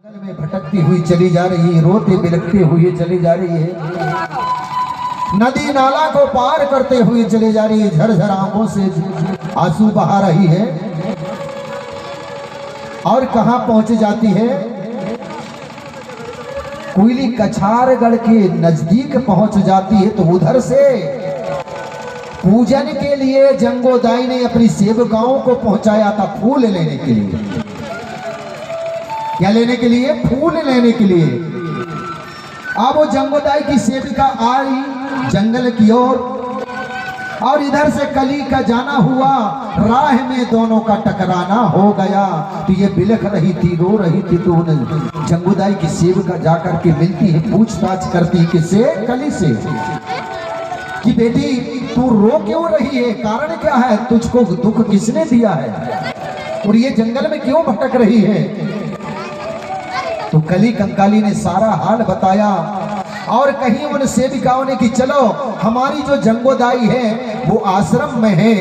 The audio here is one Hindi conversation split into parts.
जंगल में भटकती हुई चली जा रही है, रोते बिलखते हुए चली जा रही है, नदी नाला को पार करते हुए चली जा रही है, झरझर आंखों से आंसू बहा रही है। और कहां पहुंच जाती है? कोयली कछारगढ़ के नजदीक पहुंच जाती है। तो उधर से पूजन के लिए जंगोदाई ने अपनी सेवकाओं को पहुंचाया था, फूल लेने के लिए। क्या लेने के लिए? फूल लेने के लिए। अब वो जंगोदाई की सेविका आई जंगल की ओर, और इधर से कली का जाना हुआ, राह में दोनों का टकराना हो गया। तो ये बिलख रही थी, रो रही थी। तो उन्हें जंगोदाई की सेविका जाकर के मिलती है, पूछताछ करती है किससे? कली से, कि बेटी तू रो क्यों रही है, कारण क्या है, तुझको दुख किसने दिया है, और ये जंगल में क्यों भटक रही है? तो कली कंकाली ने सारा हाल बताया, और कहीं उन सेविकाओं ने कि चलो हमारी जो जंगोदाई है वो आश्रम में है,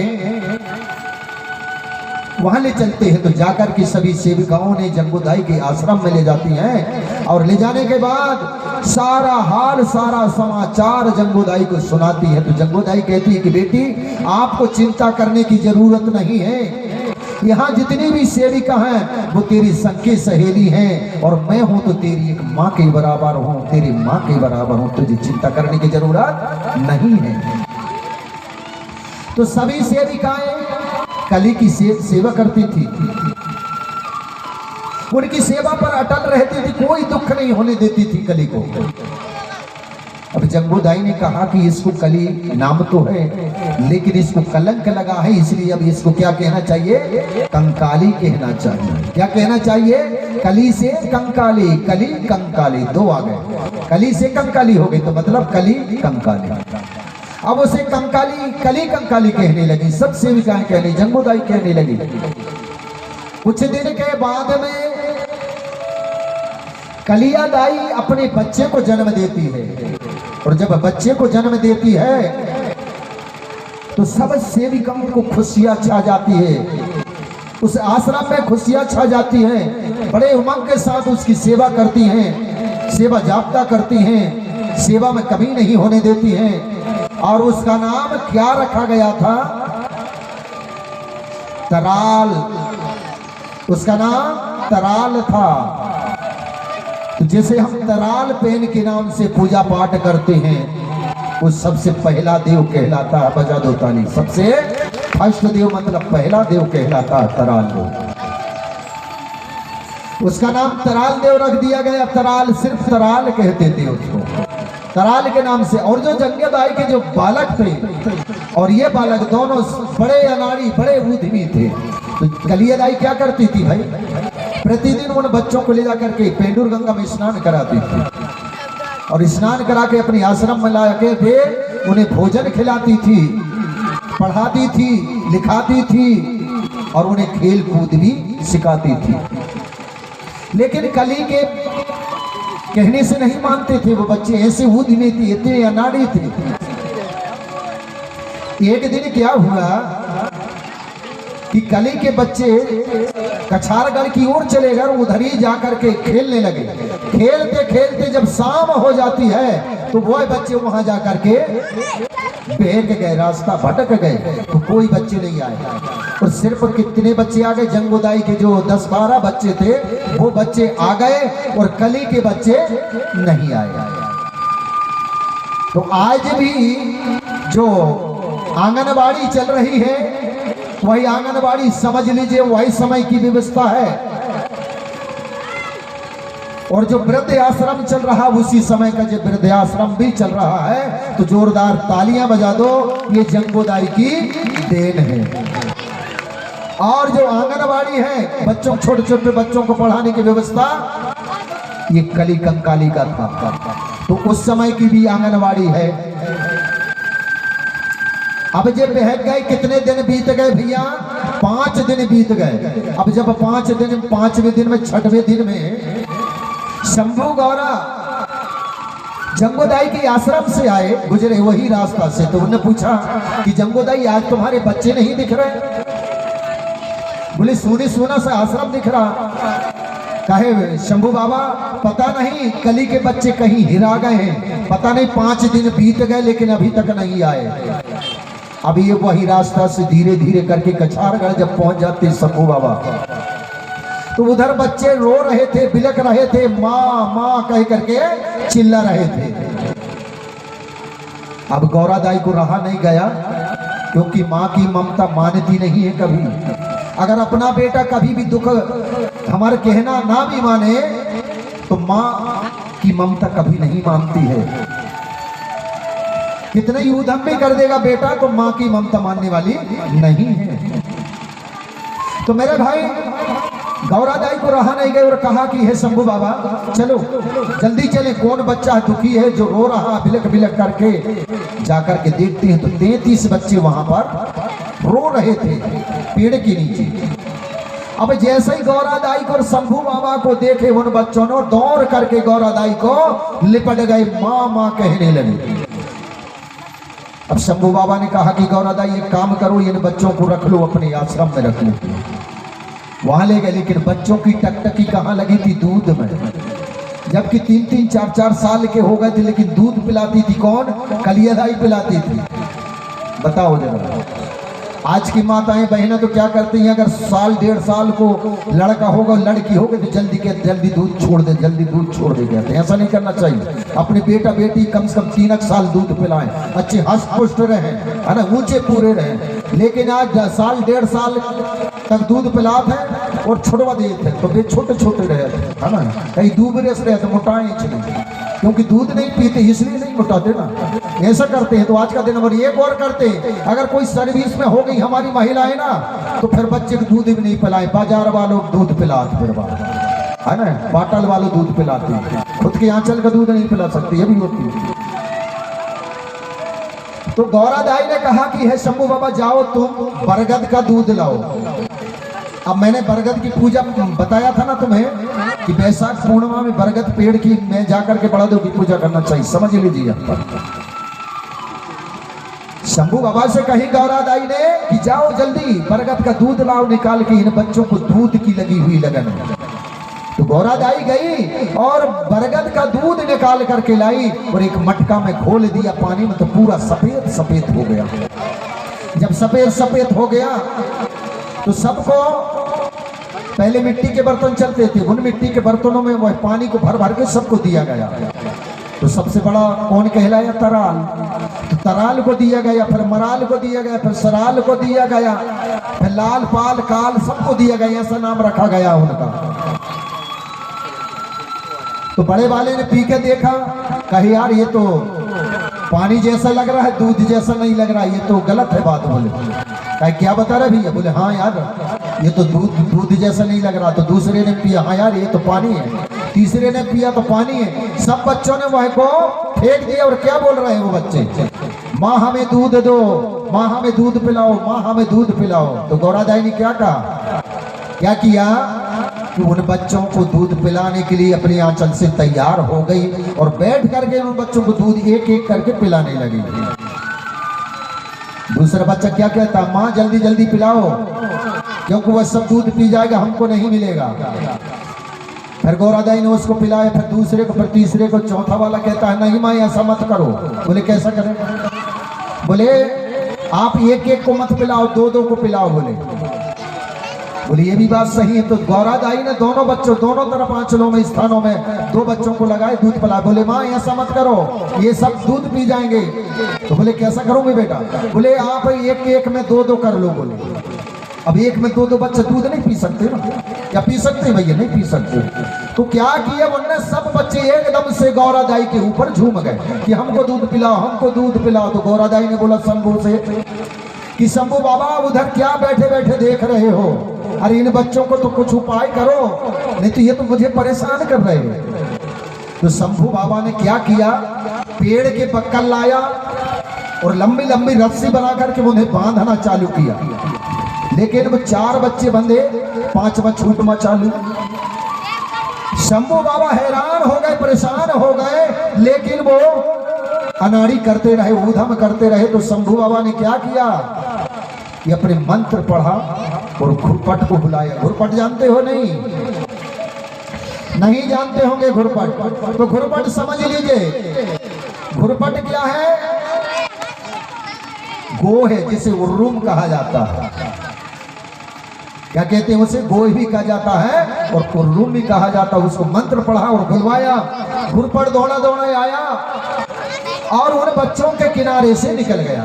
वहां ले चलते हैं। तो जाकर के सभी सेविकाओं ने जंगोदाई के आश्रम में ले जाती हैं, और ले जाने के बाद सारा हाल सारा समाचार जंगोदाई को सुनाती है। तो जंगोदाई कहती है कि बेटी आपको चिंता करने की जरूरत नहीं है, यहाँ जितनी भी सेविका हैं वो तेरी सखी सहेली हैं, और मैं हूं तो तेरी एक माँ के बराबर हूं, तेरी माँ के बराबर हूं, तुझे चिंता करने की जरूरत नहीं है। तो सभी सेविकाएं कली की सेवा करती थी, उनकी सेवा पर अटल रहती थी, कोई दुख नहीं होने देती थी कली को। अब जंगोदाई ने कहा कि इसको कली नाम तो है, लेकिन इसको कलंक लगा है, इसलिए अब इसको क्या कहना चाहिए? कंकाली कहना चाहिए। क्या कहना चाहिए? कली से कंकाली, कली कंकाली, दो आ गए, कली से कंकाली हो गई, तो मतलब कली कंकाली। अब उसे कंकाली, कली कंकाली कहने लगी, सब सेविकाएं कहने, जंगोदाई कहने लगी। कुछ दिन के बाद में कलियादाई अपने बच्चे को जन्म देती है, और जब बच्चे को जन्म देती है तो सब सेविकाओं को खुशियां छा जाती है, उस आश्रम में खुशियां छा जाती हैं, बड़े उमंग के साथ उसकी सेवा करती हैं, सेवा जाप्ता करती हैं, सेवा में कमी नहीं होने देती हैं। और उसका नाम क्या रखा गया था? तराल, उसका नाम तराल था। तो जैसे हम तराल पेन के नाम से पूजा पाठ करते हैं, वो सबसे पहला देव कहलाता है, बजा दो ताली, सबसे फर्स्ट देव मतलब पहला देव कहलाता है तराल देव। उसका नाम तराल देव रख दिया गया, तराल, सिर्फ तराल कहते थे उसको, तराल के नाम से। और जो जंगोदाई के जो बालक थे और ये बालक दोनों बड़े अनाड़ी, बड़े उद्यमी थे। तो कलियादाई क्या करती थी भाई? प्रतिदिन उन बच्चों को ले जाकर के पेंडुर गंगा में स्नान कराती थी, और स्नान करा के अपने आश्रम में ला के फिर उन्हें भोजन खिलाती थी, पढ़ाती थी, लिखाती थी, और उन्हें खेल कूद भी सिखाती थी। लेकिन कली के कहने से नहीं मानते थे वो बच्चे, ऐसे उद्यमी थे, इतने अनाड़ी थे। एक दिन क्या हुआ कि कली के बच्चे कछारगढ़ की ओर चले गए, उधर ही जाकर के खेलने लगे। खेलते खेलते जब शाम हो जाती है तो वो बच्चे वहां जाकर के बहक गए, रास्ता भटक गए, तो कोई बच्चे नहीं आए। और सिर्फ कितने बच्चे आ गए? जंगोदाई के जो 10-12 बच्चे थे वो बच्चे आ गए, और कली के बच्चे नहीं आए। तो आज भी जो आंगनबाड़ी चल रही है, वही आंगनबाड़ी समझ लीजिए वही समय की व्यवस्था है, और जो वृद्ध आश्रम चल रहा उसी समय का जो वृद्ध आश्रम भी चल रहा है। तो जोरदार तालियां बजा दो, ये जंगोदाई की देन है। और जो आंगनबाड़ी है, बच्चों, छोटे छोटे बच्चों को पढ़ाने की व्यवस्था, ये कली कंकाली का था। तो उस समय की भी आंगनबाड़ी है। अब जब बहक गए, कितने दिन बीत गए भैया? 5 दिन बीत गए। अब जब 5 दिन, 5वें दिन में, 6वें दिन में शंभू गौरा जंगोदाई के आश्रम से आए, गुजरे वही रास्ता से। तो उन्होंने पूछा कि जंगोदाई आज तुम्हारे बच्चे नहीं दिख रहे? बोले सोने सोना सा आश्रम दिख रहा। कहे शंभू बाबा पता नहीं कली के बच्चे कहीं हिरा गए हैं, पता नहीं 5 दिन बीत गए लेकिन अभी तक नहीं आए। अभी ये वही रास्ता से धीरे धीरे करके कछारगढ़ जब पहुंच जाते शंभू बाबा, तो उधर बच्चे रो रहे थे, बिलक रहे थे, माँ माँ कह करके चिल्ला रहे थे। अब गौरादाई को रहा नहीं गया, क्योंकि माँ की ममता मानती नहीं है कभी। अगर अपना बेटा कभी भी दुख हमारे कहना ना भी माने तो माँ की ममता कभी नहीं मानती है। कितने ही उधम भी कर देगा बेटा तो माँ की ममता मानने वाली नहीं है। तो मेरे भाई गौरादाई को रहा नहीं गए और कहा कि हे शंभू बाबा चलो जल्दी चले, कौन बच्चा दुखी है जो रो रहा बिलक बिलक करके। जाकर के देखते हैं तो 33 बच्चे वहां पर रो रहे थे पेड़ के नीचे। अब जैसे ही गौरादाई को और शंभू बाबा को देखे उन बच्चों ने दौड़ करके गौरादाई को लिपट गए, माँ माँ कहने लगे। अब शंभू बाबा ने कहा कि गौरादाई एक काम करो, इन बच्चों को रख लो, अपने आश्रम में रख लो। वहां ले गए, लेकिन बच्चों की टकटकी कहाँ लगी थी? दूध में। जबकि 3-3, 4-4 साल के हो गए थे, लेकिन दूध पिलाती थी कौन? कलियादाई पिलाती थी। बताओ जरा आज की माताएं बहनें तो क्या करती हैं, अगर 1-1.5 साल को लड़का होगा लड़की होगी तो जल्दी के जल्दी दूध छोड़ दे, जल्दी दूध छोड़ दे। कहते हैं ऐसा नहीं करना चाहिए। अपने बेटा बेटी कम से कम 3 साल दूध पिलाएं, अच्छे हष्ट पुष्ट रहे, है ना, ऊंचे पूरे रहे। लेकिन आज 1-1.5 साल तक दूध पिलाते हैं और छुड़वा देते हैं, तो वे छोटे छोटे रहे, है ना, कहीं दूबरे से रहे तो मोटाए चले, क्योंकि दूध नहीं पीते इसलिए नहीं मोटाते ना, ऐसा करते हैं। तो आज का दिन नंबर एक और करते हैं, अगर कोई सर्विस में हो गई हमारी महिलाएं ना तो फिर बच्चे को दूध भी नहीं पिलाए, बाजार वालों दूध पिलाते, फिर है ना, बाटल वालों दूध पिलाते हैं, खुद के आंचल का दूध नहीं पिला सकते, ये भी होती है। तो गौरादाई ने कहा कि हे शंभू बाबा जाओ तुम बरगद का दूध लाओ। अब मैंने बरगद की पूजा बताया था ना तुम्हें कि बैसाख पूर्णिमा में बरगद पेड़ की मैं जाकर के बड़ा की पूजा करना चाहिए, समझ लीजिए। शंभू बाबा से कही गौरादाई ने कि जाओ जल्दी बरगद का दूध लाओ निकाल के, इन बच्चों को दूध की लगी हुई लगन। तो गौरादाई गई और बरगद का दूध निकाल करके लाई और एक मटका में घोल दिया पानी में, तो पूरा सफेद सफेद हो गया। जब सफेद सफेद हो गया तो सबको, पहले मिट्टी के बर्तन चलते थे, उन मिट्टी के बर्तनों में वह पानी को भर भर के सबको दिया गया। तो सबसे बड़ा कौन कहलाया? तराल। तो तराल को दिया गया, फिर मराल को दिया गया, फिर सराल को दिया गया, फिर लाल पाल काल सबको दिया गया, ऐसा नाम रखा गया उनका। तो बड़े वाले ने पी के देखा, कहे यार ये तो पानी जैसा लग रहा है, दूध जैसा नहीं लग रहा, ये तो गलत है बात। बोले क्या बता रहे भैया? बोले हाँ यार ये तो दूध जैसा नहीं लग रहा। तो दूसरे ने पिया, हाँ यार ये तो पानी है। तीसरे ने पिया तो पानी है। सब बच्चों ने वह को फेंक दिया और क्या बोल रहे हैं वो बच्चे? माँ हमें दूध दो, माँ हमें दूध पिलाओ, माँ हमें दूध पिलाओ। तो गौरादाई ने क्या कहा, क्या किया कि उन बच्चों को दूध पिलाने के लिए अपने आंचल से तैयार हो गई और बैठ करके उन बच्चों को दूध एक एक करके पिलाने लगी। दूसरा बच्चा क्या कहता, माँ जल्दी जल्दी पिलाओ, क्योंकि वह सब दूध पी जाएगा, हमको नहीं मिलेगा। फिर गौरादाई ने उसको पिलाया, फिर दूसरे को, फिर तीसरे को, चौथा वाला कहता है नहीं माँ ऐसा मत करो। बोले कैसा करें? बोले आप एक एक को मत पिलाओ, 2-2 को पिलाओ। बोले ये भी बात सही है। तो गौरादाई ने दोनों बच्चों, दोनों तरफ आंचलों में, स्थानों में 2 बच्चों को लगाए, दूध पिला। बोले माँ ऐसा मत करो, ये सब दूध पी जाएंगे। तो बोले कैसा करोगे बेटा? बोले आप एक एक में 2-2 कर लो। बोले अब एक में 2-2 बच्चे दूध नहीं पी सकते ना, या पी सकते हैं भैया? नहीं पी सकते। तो क्या किया उन्होंने, सब बच्चे एकदम से गौरादाई के ऊपर झूम गए कि हमको दूध पिलाओ, हमको दूध पिलाओ। तो गौरादाई ने बोला शंभू से कि शंभू बाबा उधर क्या बैठे बैठे देख रहे हो? अरे इन बच्चों को तो कुछ उपाय करो, नहीं तो ये तो मुझे परेशान कर रहे हैं। तो शंभू बाबा ने क्या किया, पेड़ के पक्कल लाया और लंबी लंबी रस्सी बना करके उन्हें बांधना चालू किया। लेकिन वो 4 बच्चे बंधे, 5वां छूटमा चालू। शंभू बाबा हैरान हो गए, परेशान हो गए, लेकिन वो अनाड़ी करते रहे, ऊधम करते रहे। तो शंभू बाबा ने क्या किया कि अपने मंत्र पढ़ा और घुरपट को बुलाया। घुरपट जानते हो नहीं? नहीं जानते होंगे घुरपट, तो घुरपट समझ लीजिए। घुरपट क्या है? गो है जिसे उर्रूम कहा जाता है। क्या कहते हैं उसे? गो भी कहा जाता है और उर्रूम भी कहा जाता है। उसको मंत्र पढ़ा और बुलवाया। घुरपट दौड़ा दौड़ा आया और उन बच्चों के किनारे से निकल गया।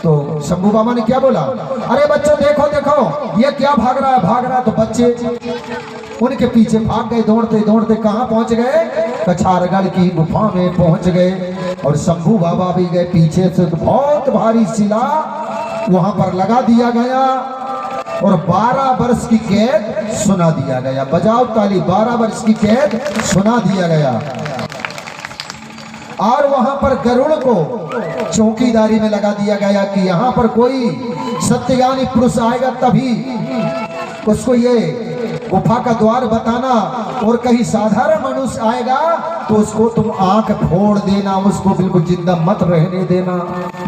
तो शंभू बाबा ने क्या बोला? अरे बच्चों देखो देखो ये क्या भाग रहा है, भाग रहा है। तो बच्चे उनके पीछे भाग गए, दौड़ते दौड़ते कहाँ पहुंच गए? कछारगढ़ की गुफा में पहुंच गए। और शंभू बाबा भी गए पीछे से। तो बहुत भारी शिला वहां पर लगा दिया गया और 12 वर्ष की कैद सुना दिया गया। बजाओ ताली। 12 वर्ष की कैद सुना दिया गया। और वहां पर गरुड़ को चौकीदारी में लगा दिया गया कि यहाँ पर कोई सत्यज्ञानी पुरुष आएगा तभी उसको ये गुफा का द्वार बताना, और कहीं साधारण मनुष्य आएगा तो उसको तुम आंख फोड़ देना, उसको बिल्कुल जिंदा मत रहने देना,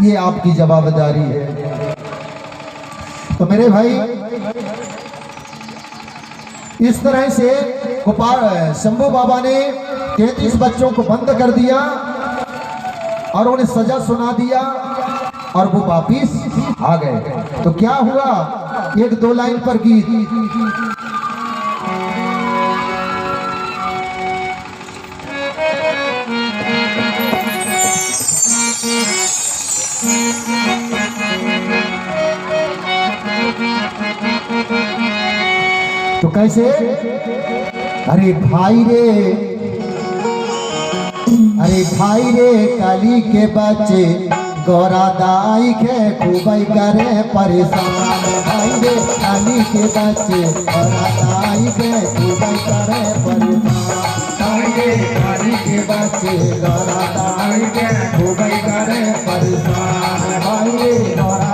ये आपकी जवाबदारी है। तो मेरे भाई इस तरह से शंभू बाबा ने 33 बच्चों को बंद कर दिया और उन्हें सजा सुना दिया और वो वापिस आ गए। तो क्या हुआ? एक दो लाइन पर गीत। तो कैसे? अरे भाई रे काली के बच्चे गौरा दाई के खूबई करे परेशान। भाई रे काली के बच्चे गौरा दाई के खूबई करे परेशान। भाई रे काली के बच्चे गौरा दाई के खूबई करे परेशान। भाई रे गौरा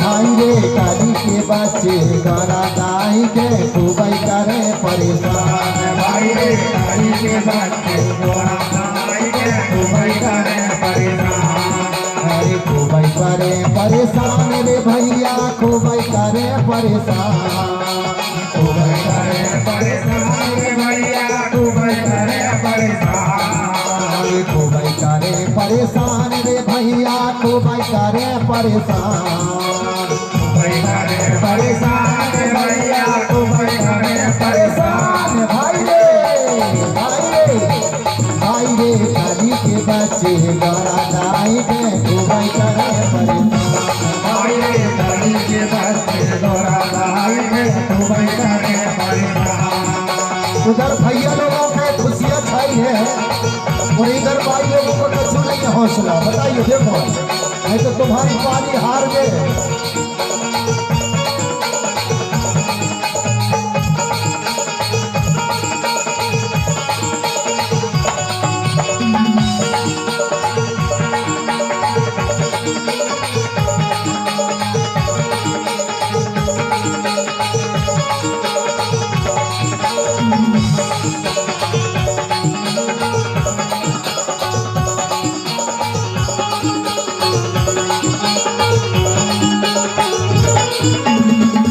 भाई रे काली के बच्चे गौरा दाई के खूबई करे परेशान। भाई रे काली के बच्चे गौरा दाई के खूबई करे परेशान। अरे खूबई करे परेशान रे भैया, खूबई करे परेशान। खूबई करे परेशान रे भैया, खूबई करे परेशान। खूबई करे परेशान रे भैया, खूबई करे परेशान। परेशान भैया खूबई करे परेशान। भाई रे काली के बच्चे गौरा दाई के खूबई करे परेशान। भाई रे काली के बच्चे गौरा दाई के खूबई करे परेशान। उधर भैया लोगों में खुशियाँ छाई है और इधर भाई लोगों को कुछ नहीं है हौसला। बताइए देखो, नहीं तो तुम्हारी पारी हार गए।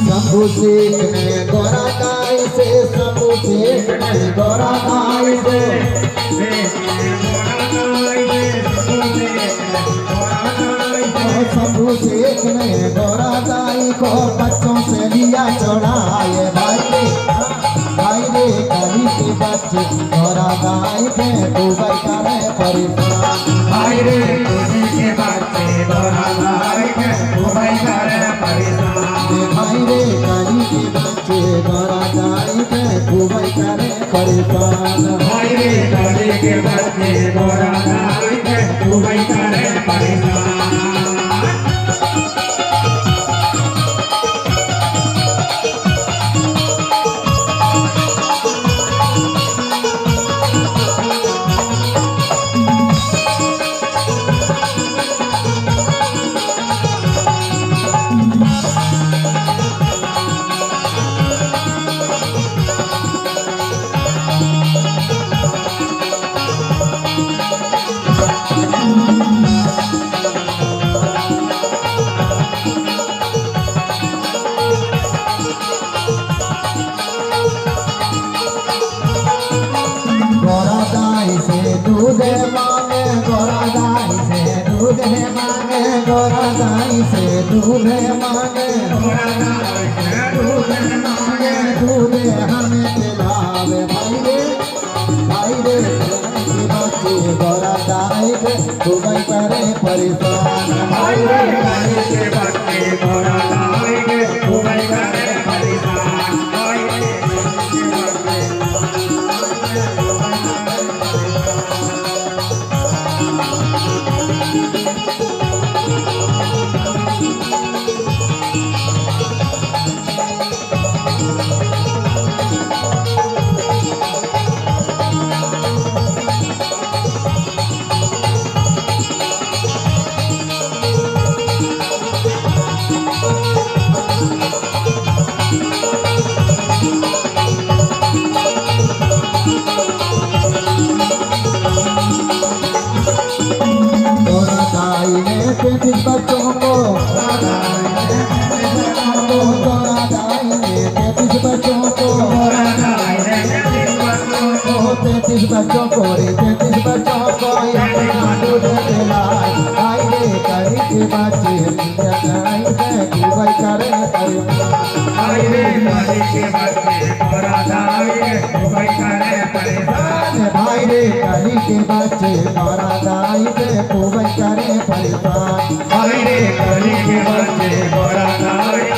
शंभू शेख ने गौरा दाई से, शंभू शेख ने गौरा दाई से, शंभू शेख ने गौरा दाई को बच्चों से लिया चढ़ाए। भाई रे काली के बच्चे गौरा दाई के खूबई करे परेशान। भाई रे काली के बच्चे गौरा दाई के खूबई करे परेशान। भाई रे काली के बच्चे गौरा दाई के खूबई करे परेशान। भाई रे काली के बच्चे गौरा दाई के खूबई करे परेशान। दूधे मांगे दूधे हमें पिलावे भाई रे की बच्ची गोरा दाई के दुबई करे परेशान भाई रे के बच्चे गोरा दाई के दुबई करे परेशान भाई रे पैंतीस बच्चों को गोरा दाई ने 33 बच्चों को 33 बच्चों को रे 33 बच्चों को दूध पिलाए आई रे करी के बच्चे आई रे दुबई करे आई रे करी के बच्चे गोरा दाई के दुबई करे परेशान भाई रे करी के बच्चे गोरा दाई के दुबई करे परेशान भाई रे करी के बच्चे गोरा दाई